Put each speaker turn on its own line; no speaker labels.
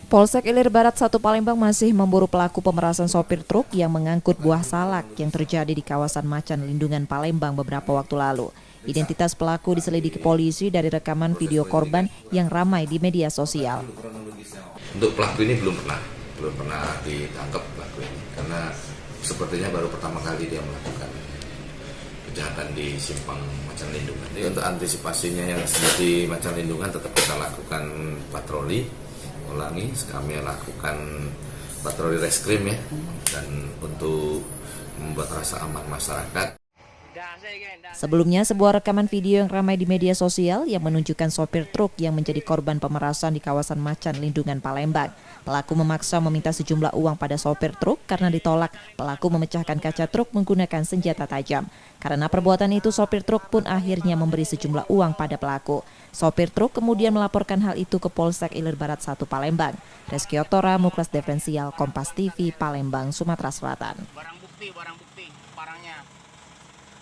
Polsek Ilir Barat 1 Palembang masih memburu pelaku pemerasan sopir truk yang mengangkut buah salak yang terjadi di kawasan Macan Lindungan Palembang beberapa waktu lalu. Identitas pelaku diselidiki polisi dari rekaman video korban yang ramai di media sosial.
Untuk pelaku ini belum pernah ditangkap pelaku ini karena sepertinya baru pertama kali dia melakukan kejahatan di simpang Macan Lindungan. Jadi untuk antisipasinya yang di Macan Lindungan tetap kita lakukan patroli. Kami lakukan patroli reskrim ya, dan untuk membuat rasa aman masyarakat.
Sebelumnya, sebuah rekaman video yang ramai di media sosial yang menunjukkan sopir truk yang menjadi korban pemerasan di kawasan Macan Lindungan Palembang. Pelaku memaksa meminta sejumlah uang pada sopir truk karena ditolak. Pelaku memecahkan kaca truk menggunakan senjata tajam. Karena perbuatan itu, sopir truk pun akhirnya memberi sejumlah uang pada pelaku. Sopir truk kemudian melaporkan hal itu ke Polsek Ilir Barat 1 Palembang. Reski Otora, Muklas Diferensial, Kompas TV, Palembang, Sumatera Selatan.
Barang bukti, barangnya.